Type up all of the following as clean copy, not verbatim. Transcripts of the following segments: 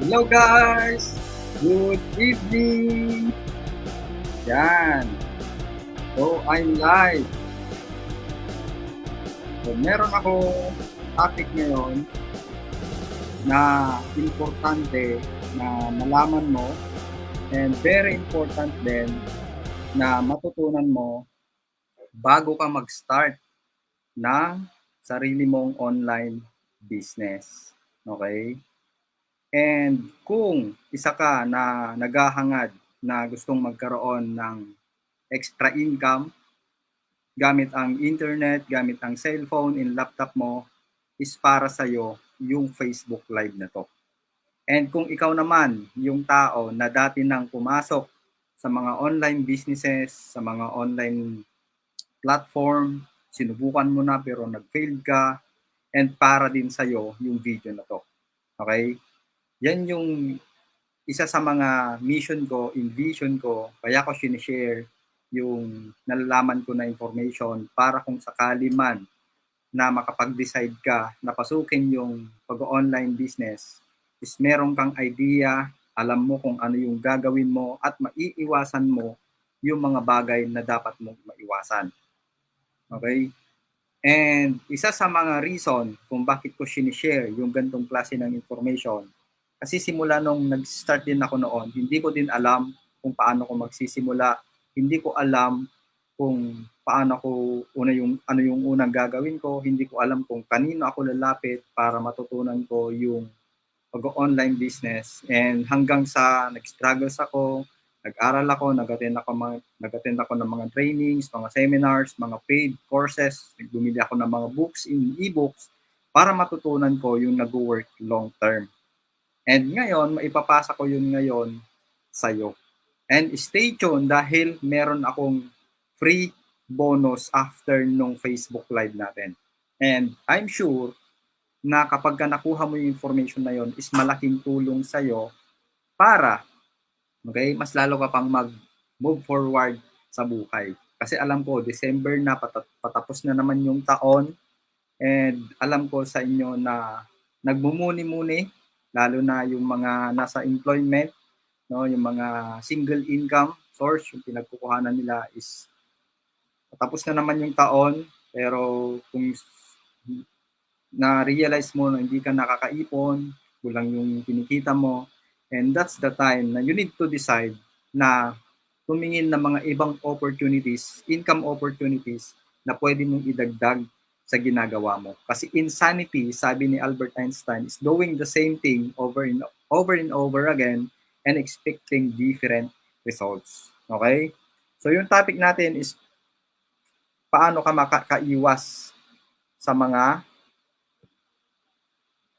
Hello guys! Good evening! Yan. So, I'm live. So, meron ako topic ngayon na importante na malaman mo and very important din na matutunan mo bago ka mag-start ng sarili mong online business. Okay? And kung isa ka na naghahangad na gustong magkaroon ng extra income gamit ang internet, gamit ang cellphone and laptop mo, is para sa'yo yung Facebook Live na to. And kung ikaw naman, yung tao na dati nang pumasok sa mga online businesses, sa mga online platform, sinubukan mo na pero nag-failed ka, and para din sa'yo yung video na to. Okay? Yan yung isa sa mga mission ko, vision ko, kaya ko sinishare yung nalalaman ko na information para kung sakali man na makapag-decide ka na pasukin yung pag-online business, is meron kang idea, alam mo kung ano yung gagawin mo at maiiwasan mo yung mga bagay na dapat mong maiwasan. Okay? And isa sa mga reason kung bakit ko sinishare yung gantong klase ng information, kasi simula nung nag-start din ako noon, hindi ko din alam kung paano ko magsisimula, hindi ko alam kung paano ko ano yung unang gagawin ko, hindi ko alam kung kanino ako lalapit para matutunan ko yung pag-online business. And hanggang sa nag-struggles ako, nag-aral ako, nag-attend ako ng mga trainings, mga seminars, mga paid courses, bumili ako ng mga books in e-books para matutunan ko yung nag-work long term. And ngayon, maipapasa ko yun ngayon sa'yo. And stay tuned dahil meron akong free bonus after nung Facebook Live natin. And I'm sure na kapag ka nakuha mo yung information na yon is malaking tulong sa'yo para, okay, mas lalo ka pang mag-move forward sa buhay. Kasi alam ko, December na, patapos na naman yung taon, and alam ko sa inyo na nagmumuni-muni, lalo na yung mga nasa employment, no, yung mga single income source, yung pinagkukuhanan nila is tapos na naman yung taon, pero kung na-realize mo na hindi ka nakakaipon, kulang yung kinikita mo, and that's the time na you need to decide na tumingin ng mga ibang opportunities, income opportunities na pwede mong idagdag sa ginagawa mo. Kasi insanity, sabi ni Albert Einstein, is doing the same thing and over again and expecting different results. Okay? So yung topic natin is paano ka makakaiwas sa mga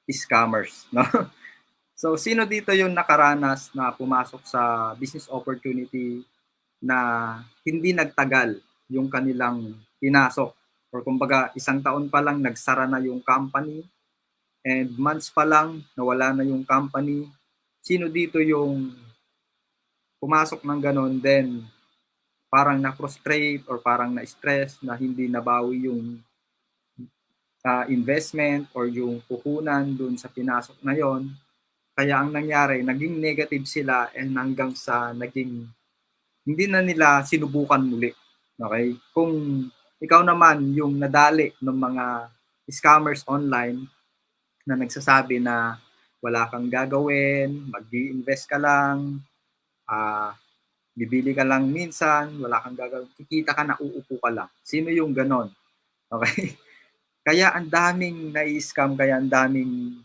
scammers, no? So sino dito yung nakaranas na pumasok sa business opportunity na hindi nagtagal yung kanilang pinasok, or kumbaga isang taon pa lang nagsara na yung company, and months pa lang nawala na yung company? Sino dito yung pumasok ng ganon, then parang na-frustrate or parang na-stress na hindi nabawi yung investment or yung puhunan dun sa pinasok na yon? Kaya ang nangyari, naging negative sila, and hanggang sa naging hindi na nila sinubukan muli. Okay? Kung ikaw naman yung nadali ng mga scammers online na nagsasabi na wala kang gagawin, mag-i-invest ka lang, uh, bibili ka lang minsan, wala kang gagawin, kikita ka na, uupo ka lang. Sino yung ganon? Okay? Kaya ang daming na-scam, kaya ang daming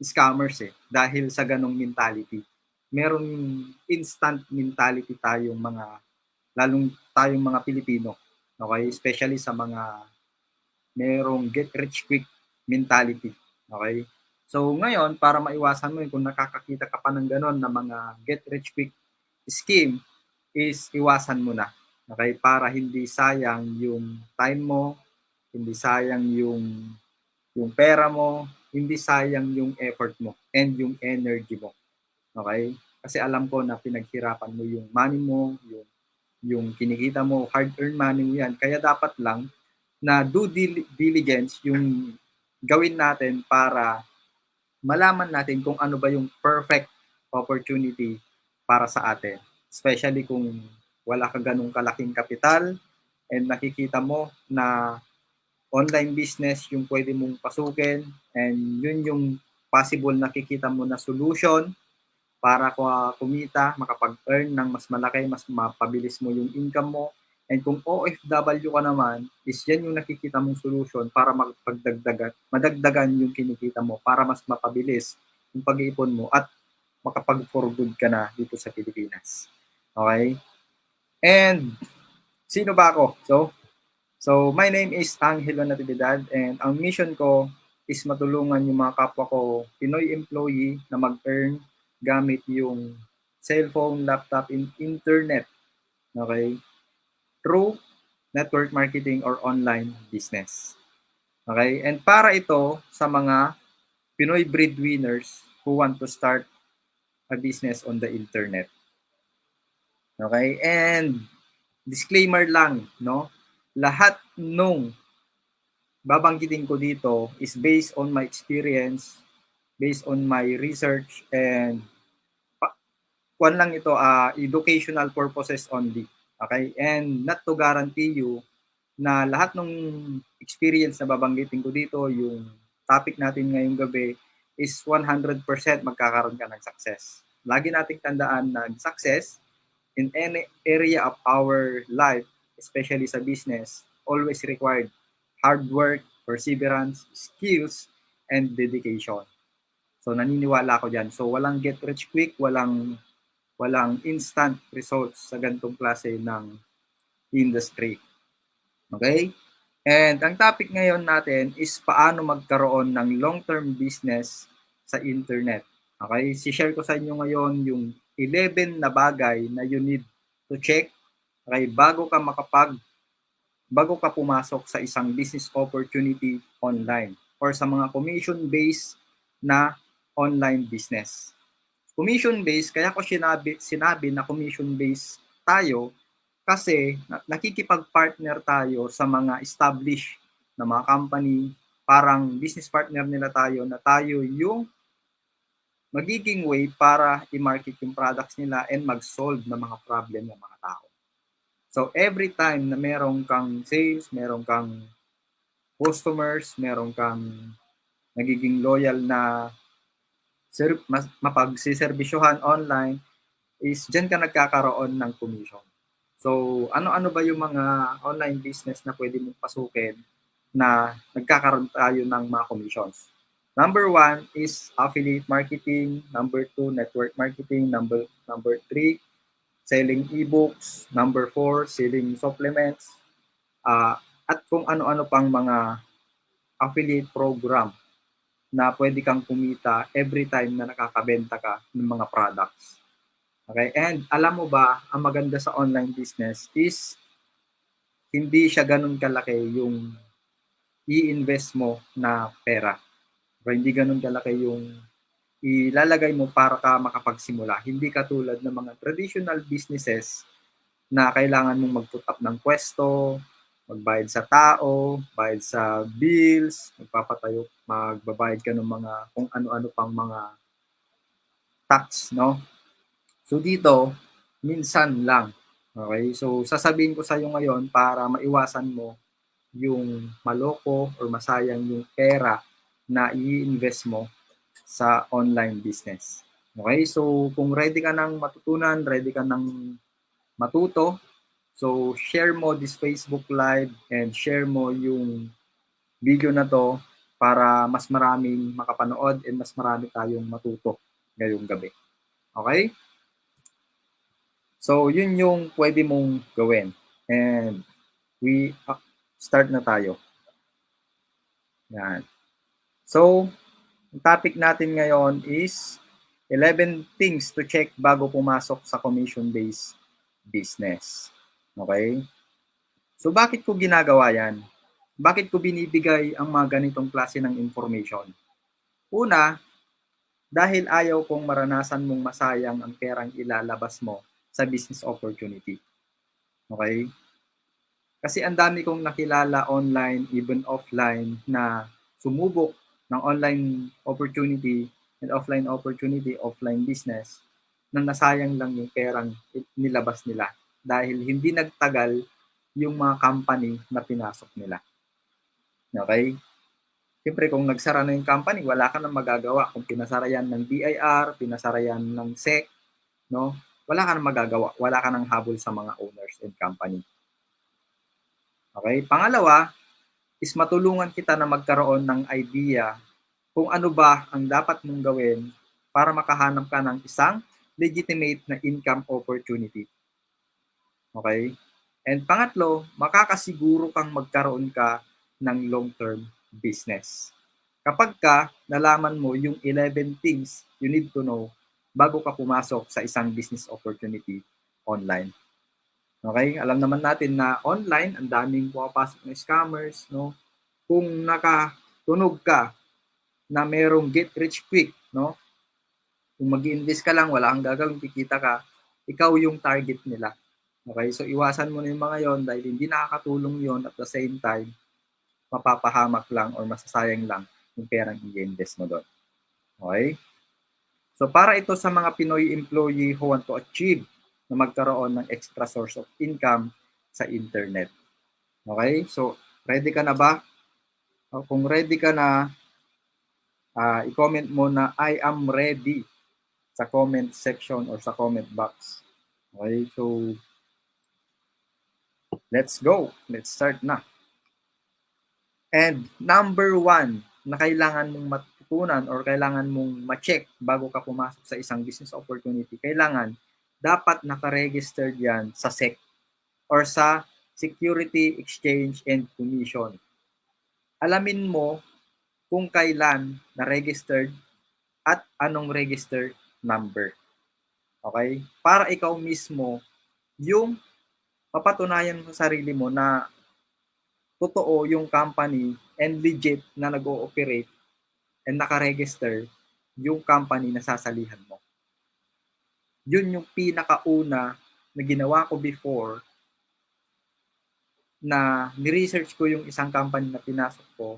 scammers dahil sa ganong mentality. Merong instant mentality tayong lalong tayong mga Pilipino, okay? Especially sa mga merong get rich quick mentality, okay? So ngayon, para maiwasan mo yun, kung nakakakita ka pa ng ganon na mga get rich quick scheme, is iwasan mo na, okay? Para hindi sayang yung time mo, hindi sayang yung pera mo, hindi sayang yung effort mo and yung energy mo. Okay? Kasi alam ko na pinaghirapan mo yung money mo, yung kinikita mo, hard-earned money mo yan. Kaya dapat lang na due diligence yung gawin natin para malaman natin kung ano ba yung perfect opportunity para sa atin. Especially kung wala ka ganung kalaking kapital and nakikita mo na online business yung pwede mong pasukin and yun yung possible nakikita mo na solution para kumita, makapag-earn ng mas malaki, mas mapabilis mo yung income mo. And kung OFW ka naman, is yan yung nakikita mong solution para madagdagan yung kinikita mo para mas mapabilis yung pag-iipon mo at makapag-for good ka na dito sa Pilipinas. Okay? And sino ba ako? So my name is Angelo Natividad and ang mission ko is matulungan yung mga kapwa ko Pinoy employee na mag-earn gamit yung cellphone, laptop, and internet, okay, through network marketing or online business. Okay? And para ito sa mga Pinoy breadwinners who want to start a business on the internet. Okay? And disclaimer lang, no? Lahat nung babanggitin ko dito is based on my experience, based on my research, and kuan lang ito, educational purposes only. Okay? And not to guarantee you na lahat ng experience na babanggitin ko dito, yung topic natin ngayong gabi, is 100% magkakaroon ka ng success. Lagi nating tandaan na success in any area of our life, especially sa business, always required hard work, perseverance, skills, and dedication. So naniniwala ako diyan. So walang get rich quick, walang instant results sa ganitong klase ng industry. Okay? And ang topic ngayon natin is paano magkaroon ng long-term business sa internet. Okay? Si-share ko sa inyo ngayon yung 11 na bagay na you need to check, okay, bago ka pumasok sa isang business opportunity online or sa mga commission-based na online business. Commission-based, kaya ko sinabi na commission-based tayo kasi nakikipag-partner tayo sa mga established na mga company, parang business partner nila tayo na tayo yung magiging way para i-market yung products nila and mag-solve ng mga problem ng mga tao. So every time na meron kang sales, meron kang customers, meron kang nagiging loyal na mapagsiservisyohan online, is dyan ka nagkakaroon ng commission. So, ano-ano ba yung mga online business na pwede mong pasukin na nagkakaroon tayo ng mga commissions? Number 1 is affiliate marketing. Number 2, network marketing. Number 3, selling ebooks. Number 4, selling supplements. At kung ano-ano pang mga affiliate program na pwede kang kumita every time na nakakabenta ka ng mga products. Okay? And alam mo ba, ang maganda sa online business is hindi siya ganun kalaki yung i-invest mo na pera. O hindi ganun kalaki yung ilalagay mo para ka makapagsimula. Hindi katulad ng mga traditional businesses na kailangan mong mag-put up ng pwesto, magbayad sa tao, bayad sa bills, magbabayad ka ng mga kung ano-ano pang mga tax, no? So dito, minsan lang. Okay? So sasabihin ko sa iyo ngayon para maiwasan mo yung maloko or masayang yung pera na i-invest mo sa online business. Okay? So kung ready ka nang matutunan, ready ka nang matuto, so share mo this Facebook Live and share mo yung video na to para mas maraming makapanood and mas marami tayong matuto ngayong gabi. Okay? So, yun yung pwede mong gawin. And we start na tayo. Yan. So, ang topic natin ngayon is 11 things to check bago pumasok sa commission-based business. Okay? So, bakit ko ginagawa yan? Bakit ko binibigay ang mga ganitong klase ng information? Una, dahil ayaw kong maranasan mong masayang ang perang ilalabas mo sa business opportunity. Okay? Kasi ang dami kong nakilala online, even offline, na sumubok ng online opportunity and offline opportunity, offline business, na nasayang lang yung perang nilabas nila dahil hindi nagtagal yung mga company na pinasok nila. Okay? Siyempre kung nagsara na yung company, wala ka nang magagawa. Kung pinasara yan ng BIR, pinasara yan ng SEC, no? Wala ka nang magagawa. Wala ka nang habol sa mga owners and company. Okay? Pangalawa, is matulungan kita na magkaroon ng idea kung ano ba ang dapat mong gawin para makahanap ka ng isang legitimate na income opportunity. Okay? And pangatlo, makakasiguro kang magkaroon ka ng long-term business. Kapag ka nalaman mo yung 11 things you need to know bago ka pumasok sa isang business opportunity online. Okay? Alam naman natin na online, ang daming pumapasok ng scammers, no? Kung nakatunog ka na merong get rich quick, no? Kung mag-invest ka lang, wala kang gagawin, kikita ka, ikaw yung target nila. Okay? So, iwasan mo na yung mga yon dahil hindi nakakatulong yon at the same time, mapapahamak lang or masasayang lang yung perang i-invest mo doon. Okay? So, para ito sa mga Pinoy employee who want to achieve na magkaroon ng extra source of income sa internet. Okay? So, ready ka na ba? Kung ready ka na, i-comment mo na I am ready sa comment section or sa comment box. Okay? So, let's go. Let's start na. And number one na kailangan mong matutunan or kailangan mong ma-check bago ka pumasok sa isang business opportunity, kailangan dapat naka-registered yan sa SEC or sa Security Exchange and Commission. Alamin mo kung kailan na-registered at anong registered number. Okay? Para ikaw mismo yung mapatunayan sa sarili mo na totoo yung company and legit na nag-ooperate and naka-register yung company na sasalihan mo. Yun yung pinakauna na ginawa ko before na ni-research ko yung isang company na pinasok ko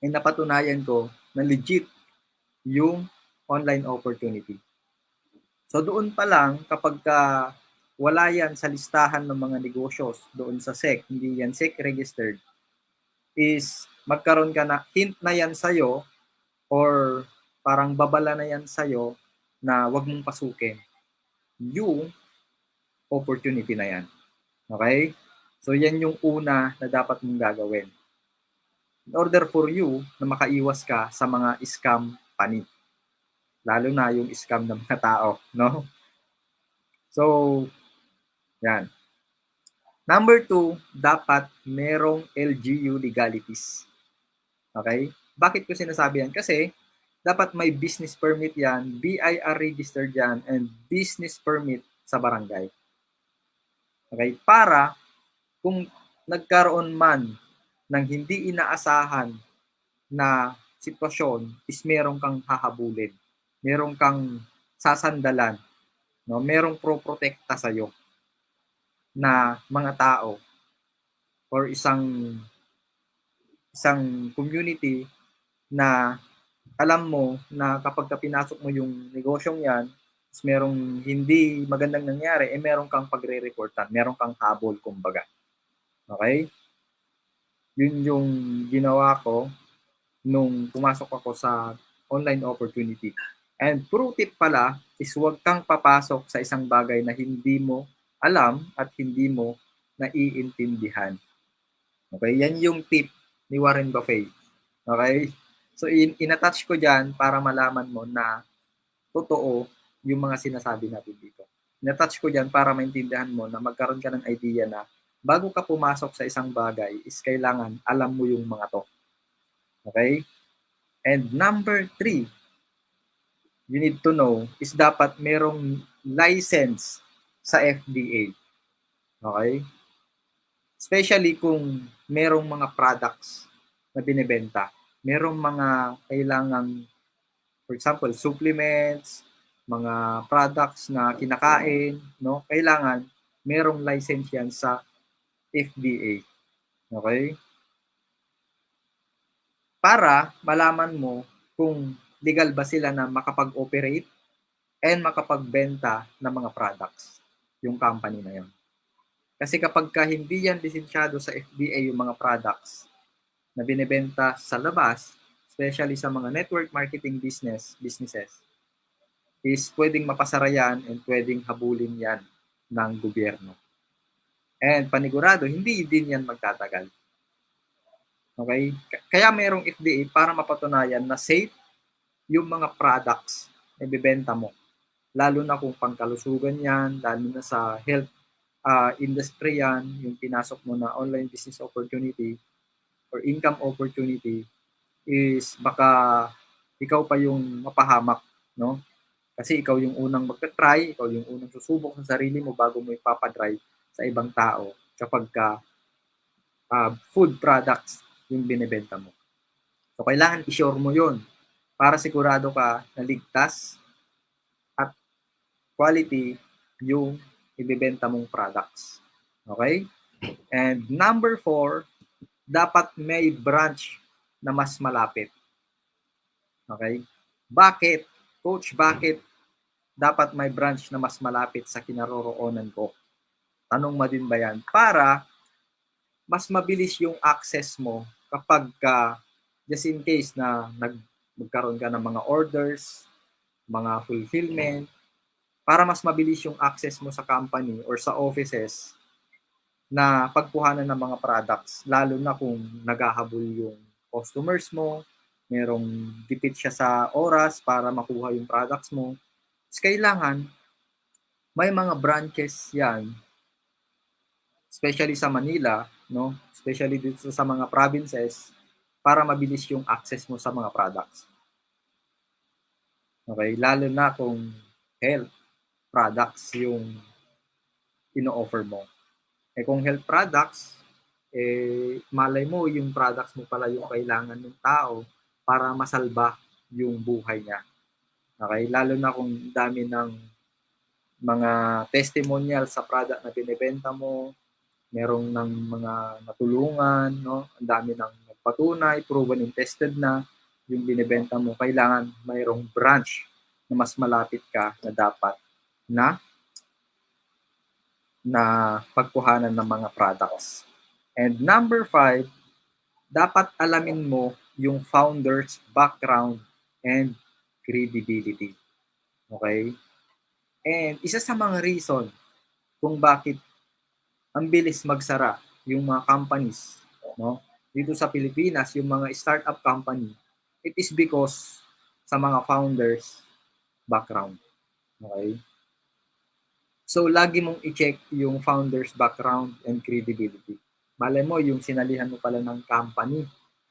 and napatunayan ko na legit yung online opportunity. So doon pa lang, kapag wala yan sa listahan ng mga negosyo doon sa SEC, hindi yan SEC registered, is magkaroon ka na, hint na yan sa'yo or parang babala na yan sa'yo na wag mong pasukin yung opportunity na yan. Okay? So yan yung una na dapat mong gagawin. In order for you na makaiwas ka sa mga scam pani. Lalo na yung scam ng mga tao, no? So, yan. Number 2, dapat merong LGU legalities. Okay? Bakit ko sinasabi yan? Kasi dapat may business permit yan, BIR registered yan, and business permit sa barangay. Okay? Para kung nagkaroon man ng hindi inaasahan na sitwasyon, is meron kang hahabulin. Meron kang sasandalan. No? Merong pro-protekta sa'yo na mga tao or isang community na alam mo na kapag pinasok mo yung negosyong yan, is merong hindi magandang nangyari, meron kang pagre-reportan, meron kang habol, kumbaga. Okay? Yun yung ginawa ko nung pumasok ako sa online opportunity. And pro tip pala is huwag kang papasok sa isang bagay na hindi mo alam at hindi mo naiintindihan. Okay? Yan yung tip ni Warren Buffett. Okay? So, in-attach ko dyan para malaman mo na totoo yung mga sinasabi natin dito. In-attach ko dyan para maintindihan mo na magkaroon ka ng idea na bago ka pumasok sa isang bagay is kailangan alam mo yung mga to. Okay? And number 3, you need to know is dapat merong license sa FDA. Okay? Especially kung merong mga products na binibenta. Merong mga kailangang, for example, supplements, mga products na kinakain, no? Kailangan merong license yan sa FDA. Okay? Para malaman mo kung legal ba sila na makapag-operate and makapagbenta ng mga products, yung company na yun. Kasi kapag ka hindi yan lisensyado sa FDA yung mga products na binebenta sa labas, especially sa mga network marketing businesses, is pwedeng mapasara yan and pwedeng habulin yan ng gobyerno. And panigurado, hindi din yan magtatagal. Okay? Kaya mayroong FDA para mapatunayan na safe yung mga products na ibebenta mo. Lalo na kung pangkalusugan yan, lalo na sa health industry yan, yung pinasok mo na online business opportunity or income opportunity is baka ikaw pa yung mapahamak, no? Kasi ikaw yung unang magta-try, ikaw yung unang susubok sa sarili mo bago mo ipapadry sa ibang tao kapag ka food products yung binebenta mo. So, kailangan i-sure mo yun para sigurado ka na ligtas at quality yung ibebenta mong products. Okay? And number 4, dapat may branch na mas malapit. Okay? Bakit? Coach, bakit dapat may branch na mas malapit sa kinaroroonan ko? Tanong mo din ba yan? Para mas mabilis yung access mo kapag just in case na magkaroon ka ng mga orders, mga fulfillment, para mas mabilis yung access mo sa company or sa offices na pagkuhanan ng mga products, lalo na kung naghahabol yung customers mo, merong tipid siya sa oras para makuha yung products mo. Is kailangan may mga branches yan, especially sa Manila, no? Especially dito sa mga provinces, para mabilis yung access mo sa mga products. Okay? Lalo na kung health products yung ino-offer mo. Eh kung health products, malay mo yung products mo pala yung kailangan ng tao para masalba yung buhay niya. Okay? Lalo na kung dami ng mga testimonial sa product na binebenta mo, merong ng mga natulungan, no? Ang dami ng nagpatunay, proven and tested na yung binebenta mo. Kailangan mayroong branch na mas malapit ka na dapat na pagkuhanan ng mga products. And number 5, dapat alamin mo yung founder's background and credibility. Okay? And isa sa mga reason kung bakit ang bilis magsara yung mga companies, no? Dito sa Pilipinas, yung mga startup company, it is because sa mga founders background. Okay? So, lagi mong i-check yung founder's background and credibility. Malay mo, yung sinalihan mo pala ng company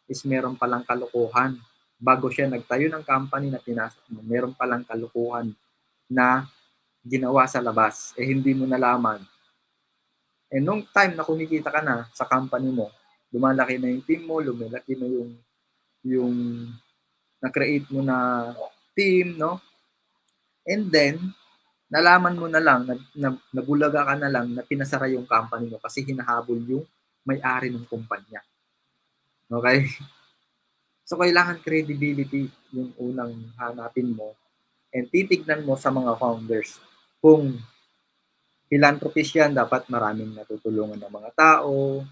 is meron palang kalokohan. Bago siya nagtayo ng company na pinasok mo, meron palang kalokohan na ginawa sa labas. Eh, hindi mo nalaman. And nung time na kumikita ka na sa company mo, lumalaki na yung team mo, lumalaki na yung na-create mo na team, no? And then, nalaman mo na lang, nabulaga ka na lang na pinasara yung company mo kasi hinahabol yung may-ari ng kumpanya. Okay? So, kailangan credibility yung unang hanapin mo and titignan mo sa mga founders. Kung philanthropist yan, dapat maraming natutulungan ng mga tao,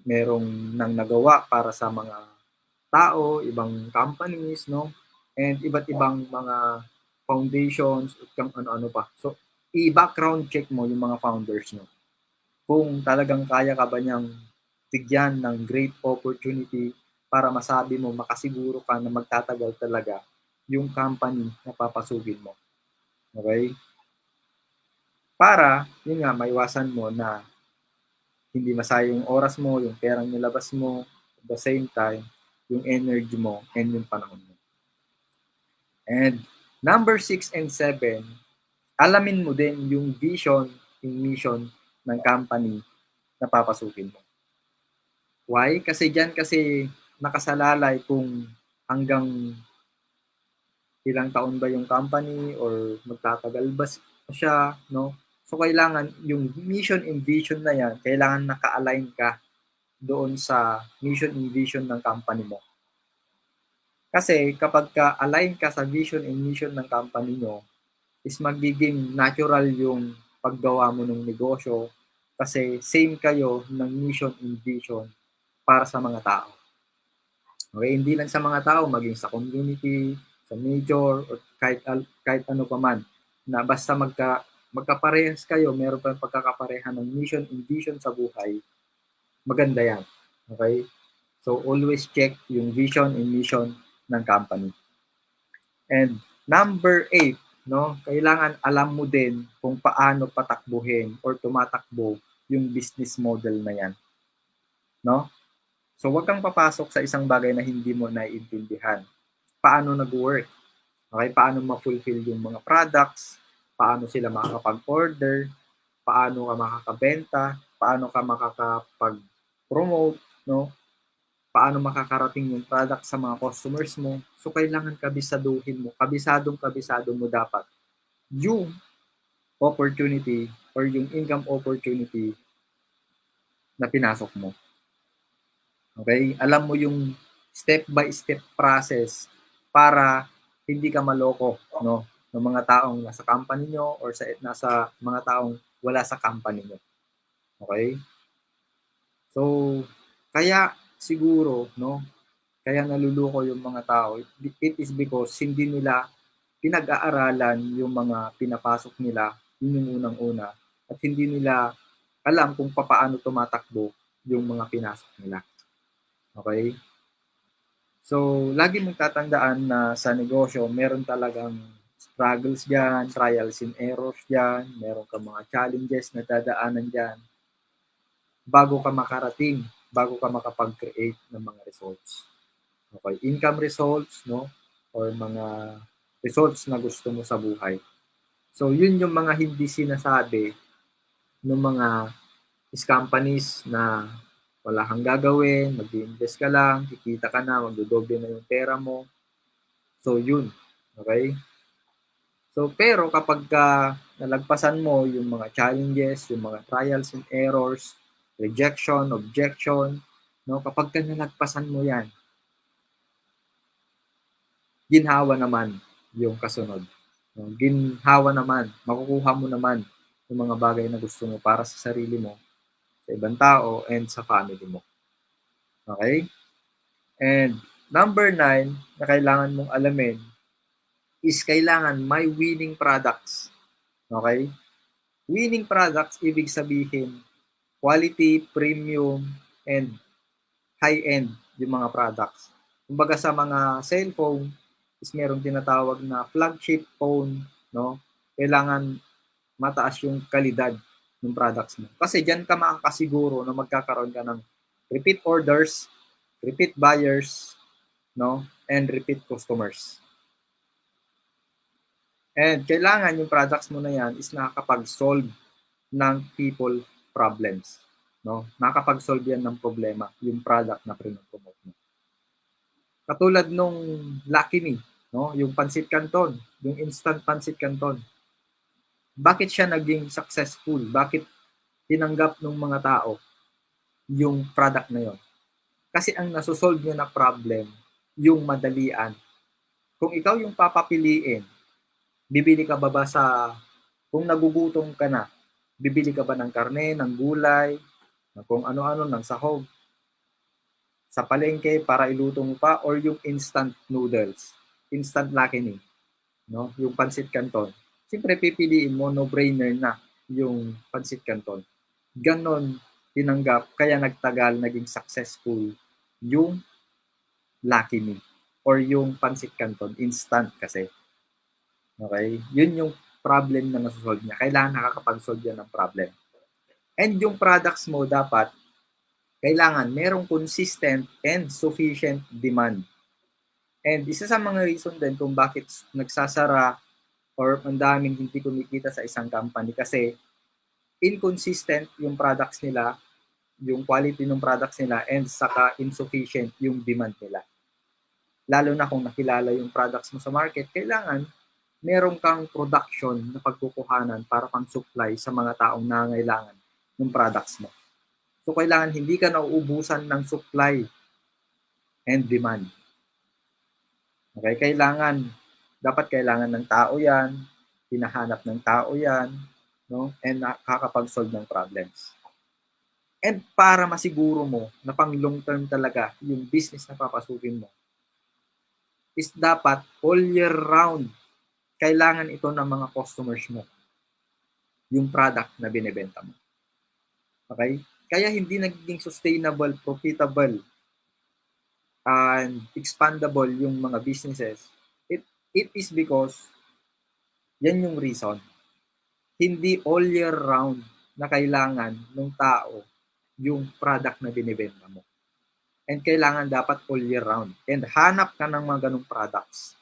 merong nang nagawa para sa mga tao, ibang companies, no? And iba't ibang mga foundations at kung ano-ano pa. So, i-background check mo yung mga founders nyo. Kung talagang kaya ka ba niyang bigyan ng great opportunity para masabi mo, makasiguro ka na magtatagal talaga yung company na papasugin mo. Okay? Para, yun nga, maiwasan mo na hindi masayang yung oras mo, yung perang nilabas mo, at the same time, yung energy mo and yung panahon mo. And number 6 and 7, alamin mo din yung vision, yung mission ng company na papasukin mo. Why? Kasi dyan kasi nakasalalay kung hanggang ilang taon ba yung company or magtatagal ba siya, no? So, kailangan yung mission and vision na yan, kailangan naka-align ka doon sa mission and vision ng company mo. Kasi kapag ka-align ka sa vision and mission ng company nyo, is magiging natural yung paggawa mo ng negosyo kasi same kayo ng mission and vision para sa mga tao. Okay, hindi lang sa mga tao, maging sa community, sa major, or kahit ano pa man, na basta magkaparehas kayo, meron pa pagkakapareha ng mission and vision sa buhay, maganda yan. Okay? So, always check yung vision and mission ng company. And number 8, no, kailangan alam mo din kung paano patakbuhin or tumatakbo yung business model na yan. No? So, huwag kang papasok sa isang bagay na hindi mo naiintindihan. Paano nag-work? Okay, paano ma-fulfill yung mga products? Paano sila makakapag-order? Paano ka makakabenta? Paano ka makakapag-promote? No? Paano makakarating yung product sa mga customers mo? So, kailangan kabisaduhin mo. Kabisado mo dapat yung opportunity or yung income opportunity na pinasok mo. Okay? Alam mo yung step-by-step process para hindi ka maloko, no? Ng mga taong nasa company nyo or nasa mga taong wala sa company nyo. Okay? So, kaya siguro, no? Kaya naluluko yung mga tao. It is because hindi nila pinag-aaralan yung mga pinapasok nila, yun yung unang-una. At hindi nila alam kung paano tumatakbo yung mga pinasok nila. Okay? So, lagi mong tatandaan na sa negosyo, meron talagang struggles dyan, trials and errors dyan, meron ka mga challenges na dadaanan dyan bago ka makarating, bago ka makapag-create ng mga results. Okay, income results, no? Or mga results na gusto mo sa buhay. So, yun yung mga hindi sinasabi ng mga companies na wala kang gagawin, mag-invest ka lang, kikita ka na, magdodoble na yung pera mo. So, yun. Okay? So, pero kapag nalagpasan mo yung mga challenges, yung mga trials and errors, rejection, objection, no? Kapag nalagpasan mo yan, ginhawa naman yung kasunod. Ginhawa naman, makukuha mo naman yung mga bagay na gusto mo para sa sarili mo, sa ibang tao, and sa family mo. Okay? And number 9 na kailangan mong alamin is kailangan may winning products. Okay? Winning products, ibig sabihin, quality, premium, and high-end yung mga products. Kumbaga sa mga cellphone, is merong tinatawag na flagship phone, no? Kailangan mataas yung kalidad ng products mo. Kasi diyan ka makakasiguro na magkakaroon ka ng repeat orders, repeat buyers, no? And repeat customers. And kailangan yung products mo na yan is nakakapag-solve ng people problems. No? Nakakapag-solve yan ng problema, yung product na promote mo. Katulad nung Lucky Me, no? Yung Pancit Canton, yung instant Pancit Canton. Bakit siya naging successful? Bakit tinanggap ng mga tao yung product na yon? Kasi ang nasosolve niya na problem, yung madalian. Kung ikaw yung papapiliin, bibili ka ba sa, kung nagugutom ka na, bibili ka ba ng karne, ng gulay, ng kung ano-ano, ng sahog, sa palengke para iluto mo pa, or yung instant noodles, instant Lucky Me, no? Yung Pancit Canton. Siyempre, pipiliin mo, no-brainer na yung Pancit Canton. Ganon tinanggap, kaya nagtagal, naging successful yung Lucky Me or yung Pancit Canton, instant kasi. Okay? Yun yung problem na nasosolve niya. Kailangan nakakapag-solve yan ng problem. And yung products mo dapat, kailangan merong consistent and sufficient demand. And isa sa mga reason din kung bakit nagsasara or ang daming hindi kumikita sa isang company kasi inconsistent yung products nila, yung quality ng products nila, and saka insufficient yung demand nila. Lalo na kung nakilala yung products mo sa market, kailangan meron kang production na pagkukuhanan para pang supply sa mga taong nangangailangan ng products mo. So, kailangan hindi ka nauubusan ng supply and demand. Okay? Dapat kailangan ng tao yan, hinahanap ng tao yan, no? And nakakapag-solve ng problems. And para masiguro mo na pang long term talaga yung business na papasukin mo, is dapat all year round, kailangan ito ng mga customers mo, yung product na binebenta mo. Okay? Kaya hindi nagiging sustainable, profitable, and expandable yung mga businesses. It is because yan yung reason. Hindi all year round na kailangan ng tao yung product na binibenta mo. And kailangan dapat all year round. And hanap ka ng mga ganong products.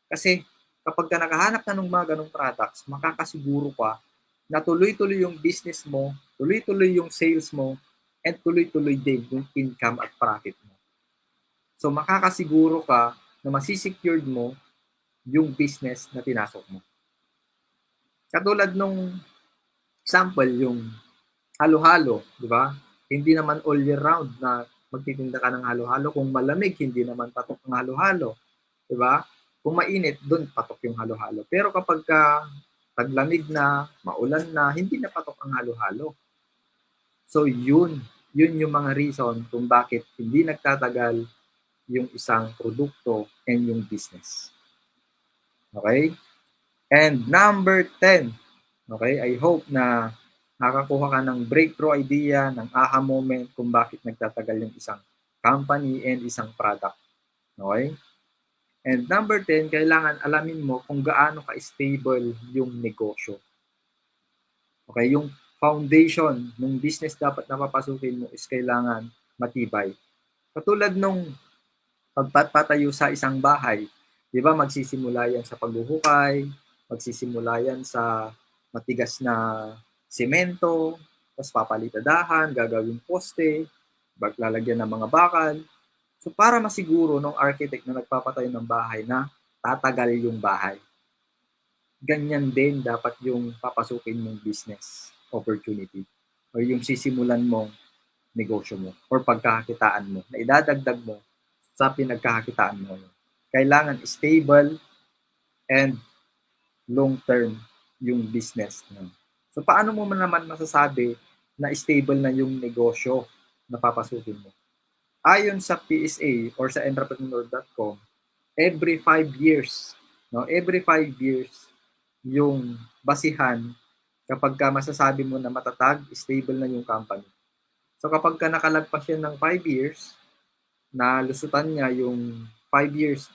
Kasi kapag ka nakahanap ka ng mga ganong products, makakasiguro ka na tuloy-tuloy yung business mo, tuloy-tuloy yung sales mo, and tuloy-tuloy din yung income at profit mo. So makakasiguro ka na masisecured mo yung business na pinasok mo. Katulad nung sample, yung halo-halo, di ba? Hindi naman all year round na magtitinda ka ng halo-halo. Kung malamig, hindi naman patok ng halo-halo. Di ba? Kung mainit, doon patok yung halo-halo. Pero kapag taglamig na, maulan na, hindi na patok ang halo-halo. So yun yung mga reason kung bakit hindi nagtatagal yung isang produkto and yung business. Okay? And number 10, okay, I hope na nakakuha ka ng breakthrough idea, ng aha moment kung bakit nagtatagal yung isang company and isang product. Okay? And number 10, kailangan alamin mo kung gaano ka-stable yung negosyo. Okay? Yung foundation ng business dapat na papasukin mo is kailangan matibay. Katulad nung pagpapatayo sa isang bahay, di ba magsisimula yan sa paghuhukay, magsisimula yan sa matigas na semento, tapos papalitadahan, gagawin poste, lalagyan ng mga bakal. So para masiguro ng architect na nagpapatayo ng bahay na tatagal yung bahay, ganyan din dapat yung papasukin mong business opportunity o yung sisimulan mong negosyo mo or pagkakakitaan mo na idadagdag mo sa pinagkakakitaan mo. Kailangan stable and long-term yung business. So paano mo naman masasabi na stable na yung negosyo na papasukin mo? Ayon sa PSA or sa entrepreneur.com, every 5 years, every 5 years yung basihan kapag ka masasabi mo na matatag, stable na yung company. So kapag ka nakalagpas yan ng 5 years, na lusutan niya yung 5 years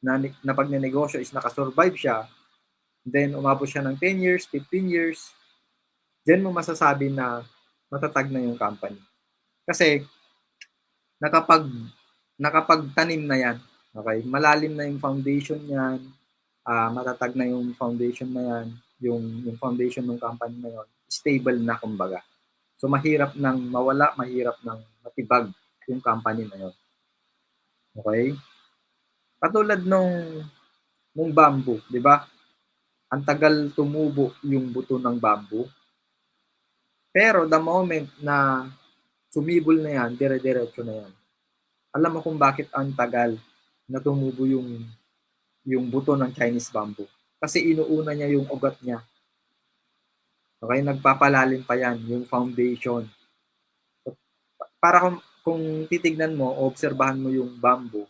na pagnenegosyo is nakasurvive siya, then umabot siya ng 10 years, 15 years, then mo masasabi na matatag na yung company. Kasi nakapagtanim na yan. Okay? Malalim na yung foundation niyan, matatag na yung foundation na yan, yung foundation ng company na yon, stable na kumbaga. So mahirap nang mawala, mahirap nang matibag yung company na yon. Okay? Katulad nung bamboo, di ba? Ang tagal tumubo yung buto ng bamboo. Pero the moment na sumibol na yan, dire-diretso na yan. Alam mo kung bakit ang tagal na tumubo yung buto ng Chinese bamboo? Kasi inuuna niya yung ugat niya. Okay, nagpapalalim pa yan, yung foundation. So, para kung titignan mo, obserbahan mo yung bamboo,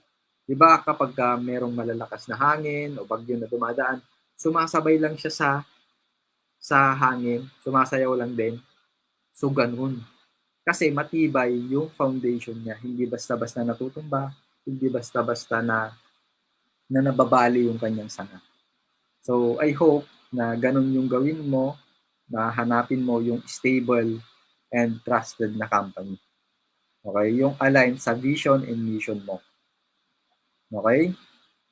di ba kapag merong malalakas na hangin o bagyo na dumadaan, sumasabay lang siya sa hangin, sumasayaw lang din. So, ganun. Kasi matibay yung foundation niya. Hindi basta-basta natutumba, hindi basta-basta na nababali yung kanyang sanga. So, I hope na ganun yung gawin mo, na hanapin mo yung stable and trusted na company. Okay? Yung align sa vision and mission mo. Okay?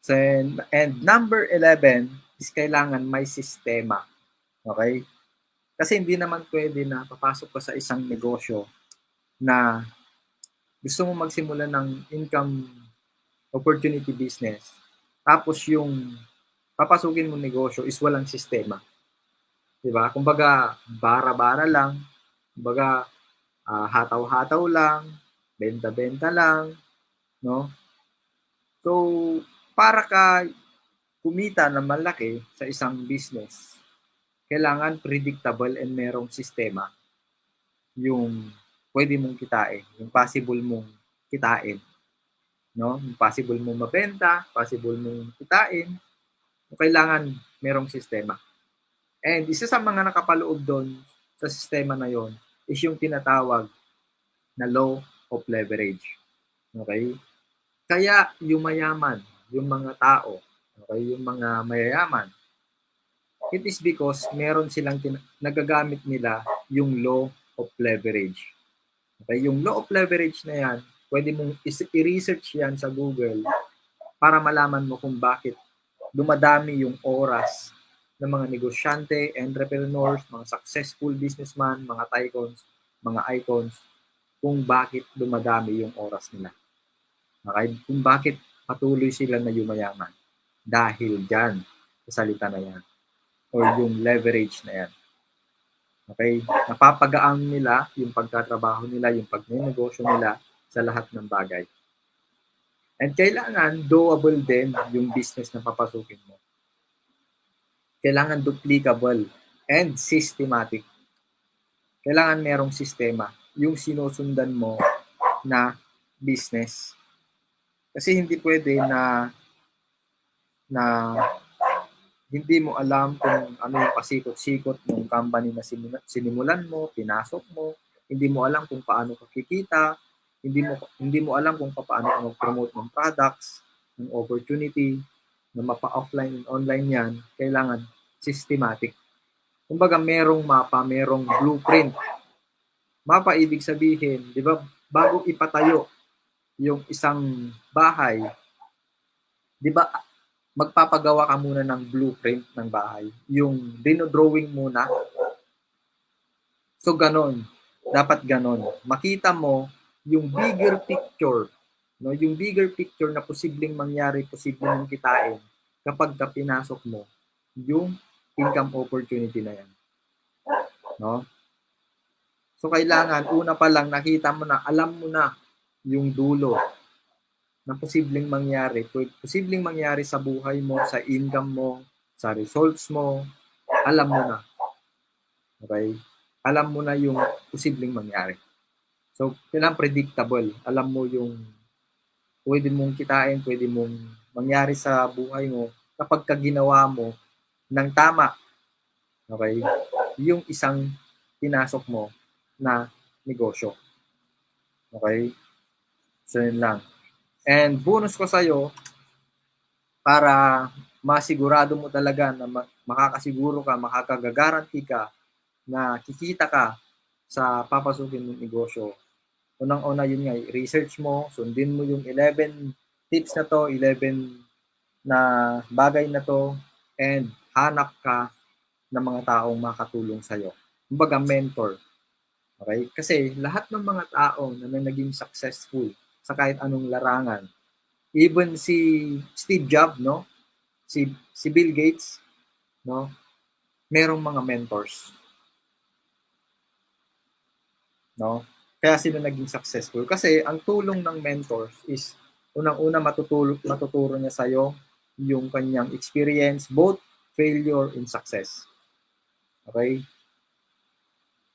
So, and number 11 is kailangan may sistema. Okay? Kasi hindi naman pwede na papasok ka sa isang negosyo na gusto mo magsimula ng income opportunity business. Tapos yung papasukin mong negosyo is walang sistema. Diba? Kumbaga, bara-bara lang, kumbaga, hataw-hataw lang, benta-benta lang, no? So, para ka kumita ng malaki sa isang business, kailangan predictable and merong sistema yung pwede mong kitain, yung possible mong kitain, no? Yung possible mong mabenta, possible mong kitain, kailangan merong sistema. And isa sa mga nakapaloob doon sa sistema na yon is yung tinatawag na law of leverage. Okay? Kaya yung mayaman, yung mga tao, okay, yung mga mayayaman, it is because meron silang nagagamit nila yung law of leverage. Okay? Yung law of leverage na yan, pwede mong i-research yan sa Google para malaman mo kung bakit dumadami yung oras ng mga negosyante, entrepreneurs, mga successful businessman, mga tycoons, mga icons, kung bakit dumadami yung oras nila. Okay? Kung bakit patuloy sila na yumayaman. Dahil dyan, sa salita na yan. Or yung leverage na yan. Okay? Napapagaan nila yung pagtatrabaho nila, yung pagnenegosyo nila sa lahat ng bagay. And kailangan doable din yung business na papasukin mo. Kailangan duplicable and systematic. Kailangan merong sistema yung sinusundan mo na business. Kasi hindi pwede na hindi mo alam kung ano yung pasikot-sikot ng company na sinimulan mo, pinasok mo, hindi mo alam kung paano ka kikita, hindi mo alam kung paano ka mag-promote ng products, ng opportunity, na mapa-offline and online yan, kailangan systematic. Kumbaga merong mapa, merong blueprint. Mapa ibig sabihin, di ba, bago ipatayo yung isang bahay, di ba, magpapagawa ka muna ng blueprint ng bahay. Yung dinodrawing muna. So, ganon. Dapat ganon. Makita mo yung bigger picture. No? Yung bigger picture na posibleng mangyari, posibleng mong kitain kapag ka pinasok mo yung income opportunity na yan. No? So, kailangan, una pa lang, nakita mo na, alam mo na yung dulo na posibleng mangyari sa buhay mo, sa income mo, sa results mo, alam mo na. Okay? Alam mo na yung posibleng mangyari. So, kailangan predictable. Alam mo yung pwede mong kitain, pwede mong mangyari sa buhay mo kapag ka ginawa mo ng tama. Okay? Yung isang pinasok mo na negosyo. Okay? So, yun lang. And bonus ko sa'yo, para masigurado mo talaga na makakasiguro ka, makakagaranti ka na kikita ka sa papasukin mong negosyo. Unang-una yun nga, research mo, sundin mo yung 11 tips na to, 11 na bagay na to, and hanap ka ng mga taong makatulong sa'yo. Kumbaga mentor. Okay? Kasi lahat ng mga tao na naging successful sa kahit anong larangan, even si Steve Jobs, no? Si Bill Gates, no? Merong mga mentors. No? Kaya sila naging successful. Kasi ang tulong ng mentors is unang-una matuturo niya sa'yo yung kanyang experience, both failure and success. Okay?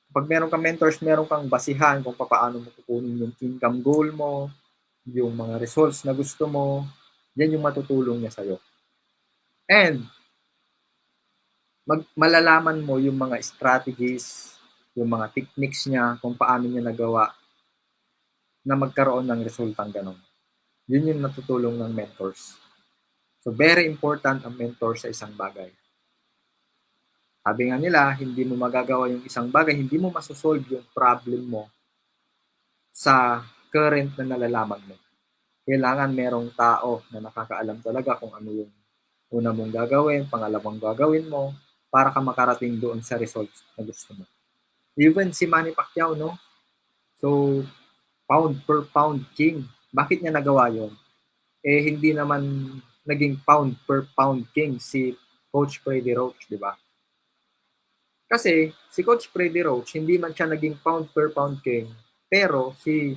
Pag meron kang mentors, meron kang basihan kung paano mo kukunin yung income goal mo, yung mga results na gusto mo, yan yung matutulong niya sa'yo. And, malalaman mo yung mga strategies, yung mga techniques niya, kung paano niya nagawa na magkaroon ng resultang ganon. Yun yung natutulong ng mentors. So, very important ang mentor sa isang bagay. Sabi nga nila, hindi mo magagawa yung isang bagay, hindi mo masosolve yung problem mo sa current na nalalaman mo. Kailangan merong tao na nakakaalam talaga kung ano yung una mong gagawin, pangalawang gagawin mo, para ka makarating doon sa results na gusto mo. Even si Manny Pacquiao, no? So, pound per pound king. Bakit niya nagawa yon? Eh, hindi naman naging pound per pound king si Coach Freddie Roach, di ba? Kasi si Coach Freddie Roach, hindi man siya naging pound per pound king, pero si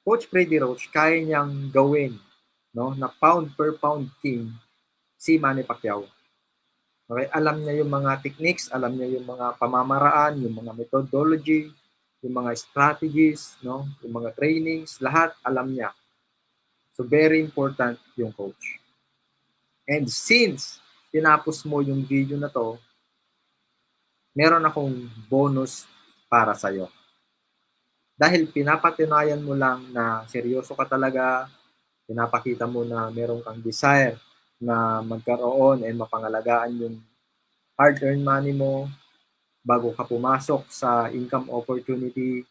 Coach Freddie Roach, kaya niyang gawin, no, na pound per pound king si Manny Pacquiao. Okay? Alam niya yung mga techniques, alam niya yung mga pamamaraan, yung mga methodology, yung mga strategies, no, yung mga trainings, lahat alam niya. So very important yung coach. And since tinapos mo yung video na to, meron akong bonus para sa'yo. Dahil pinapatunayan mo lang na seryoso ka talaga, pinapakita mo na meron kang desire na magkaroon and mapangalagaan yung hard-earned money mo bago ka pumasok sa income opportunity,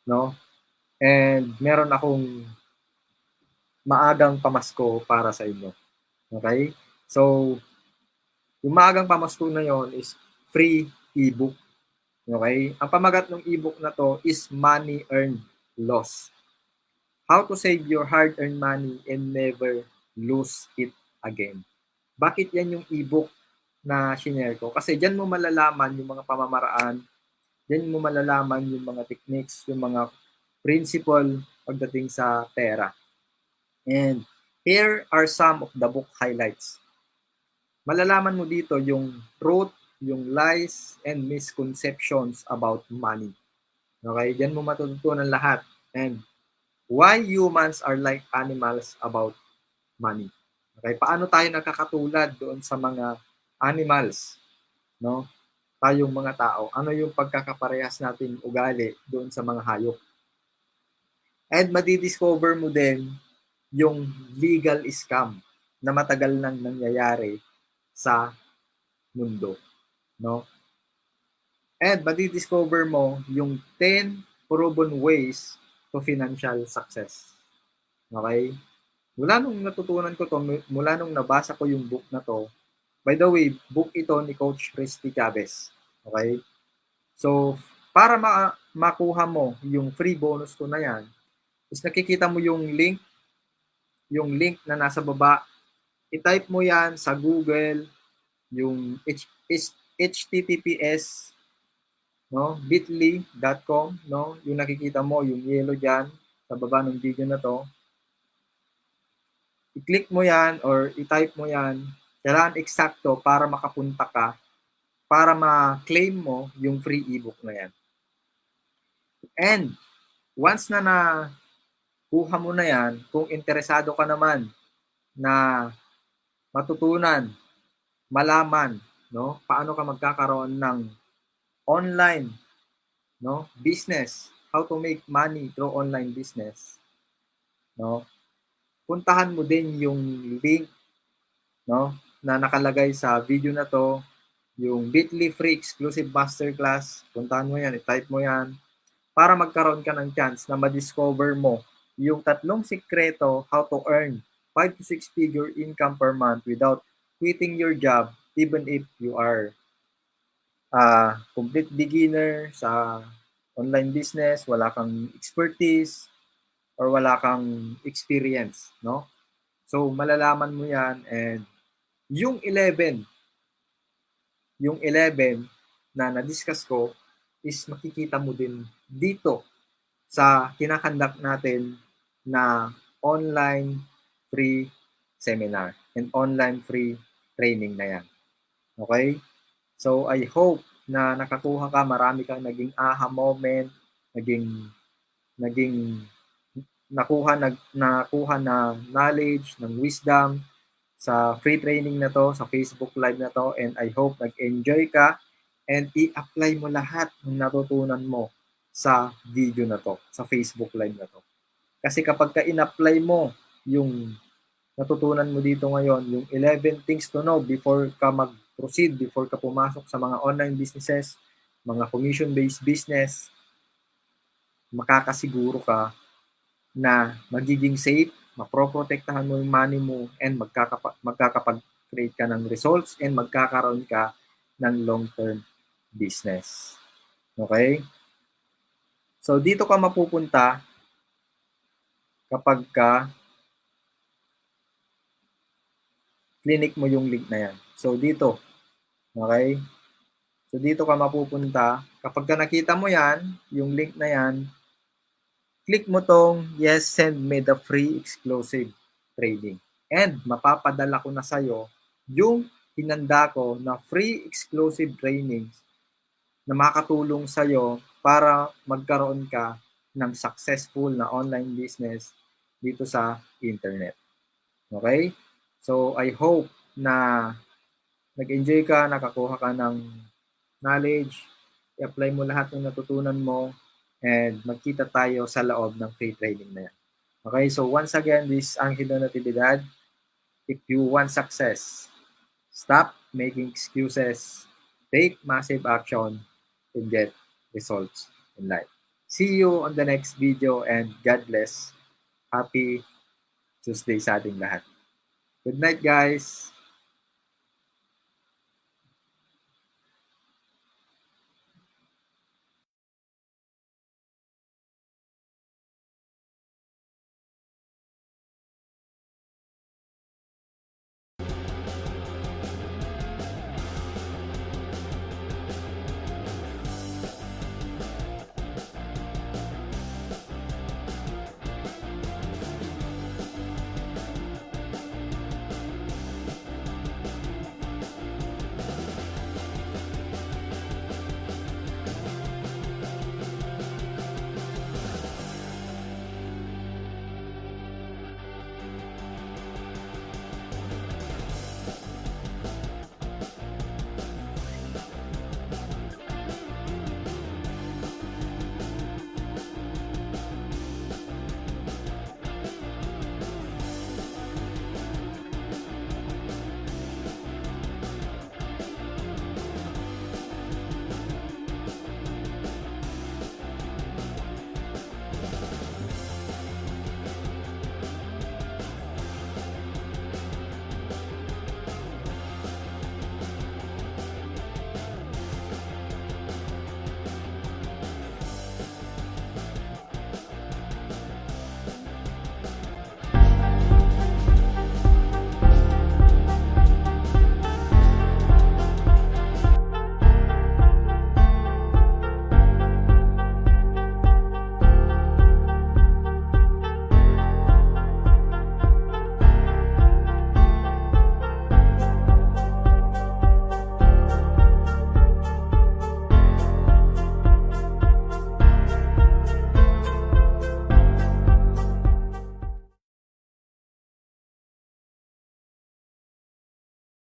no? And meron akong maagang pamasko para sa inyo. Okay? So, yung maagang pamasko na yon is free ebook. Okay? Ang pamagat ng ebook na to is Money Earned Loss. How to save your hard-earned money and never lose it again. Bakit yan yung ebook na shinare ko? Kasi dyan mo malalaman yung mga pamamaraan, dyan mo malalaman yung mga techniques, yung mga principle pagdating sa pera. And here are some of the book highlights. Malalaman mo dito yung truth, yung lies, and misconceptions about money. Okay? Diyan mo matututunan lahat. And why humans are like animals about money. Okay? Paano tayo nakakatulad doon sa mga animals? No? Tayong mga tao. Ano yung pagkakaparehas natin ugali doon sa mga hayop? And madidiscover mo din yung legal scam na matagal nang nangyayari sa mundo, no? And madidiscover mo yung 10 proven ways to financial success. Okay? Mula nung natutunan ko to, mula nung nabasa ko yung book na to, by the way, book ito ni Coach Christy Chavez. Okay? So, para makuha mo yung free bonus ko na yan, is nakikita mo yung link na nasa baba. I-type mo yan sa Google, yung https, no, bit.ly.com, no, yung nakikita mo, yung yellow dyan, sa baba ng video na to. I-click mo yan or i-type mo yan, kailangan eksakto para makapunta ka, para ma-claim mo yung free ebook na yan. And once na kuha mo na yan, kung interesado ka naman na matutunan, malaman, no, paano ka magkakaroon ng online, no, business, how to make money through online business, no, puntahan mo din yung link, no, na nakalagay sa video na to, yung Bitly free exclusive masterclass. Puntahan mo yan, i-type mo yan para magkaroon ka ng chance na ma-discover mo yung 3 sikreto how to earn 5 to 6 figure income per month without quitting your job even if you are complete beginner sa online business, wala kang expertise, or wala kang experience, no? So, malalaman mo yan. And yung 11 na na-discuss ko is makikita mo din dito sa kinakandak natin na online free seminar and online free training na yan. Okay? So, I hope na nakakuha ka, marami kang naging aha moment, naging nakuha na knowledge, ng wisdom sa free training na to, sa Facebook Live na to, and I hope nag-enjoy ka and i-apply mo lahat ng natutunan mo sa video na to, sa Facebook Live na to. Kasi kapag ka in-apply mo yung natutunan mo dito ngayon, yung 11 things to know before ka mag-proceed, before ka pumasok sa mga online businesses, mga commission-based business, makakasiguro ka na magiging safe, maproprotektahan mo yung money mo, and magkakapag-create ka ng results and magkakaroon ka ng long-term business. Okay? So, dito ka mapupunta kapag ka clinic mo yung link na yan. So, dito. Okay? So, dito ka mapupunta. Kapag ka nakita mo yan, yung link na yan, click mo tong, yes, send me the free exclusive training. And mapapadala ko na sa'yo yung hinanda ko na free exclusive trainings na makatulong sa'yo para magkaroon ka ng successful na online business dito sa internet. Okay? So, I hope na nag-enjoy ka, nakakuha ka ng knowledge, i-apply mo lahat ng natutunan mo, and magkita tayo sa loob ng free training na yan. Okay, so once again, this is Angelo Natividad. If you want success, stop making excuses, take massive action, and get results in life. See you on the next video and God bless. Happy Tuesday sa ating lahat. Good night, guys!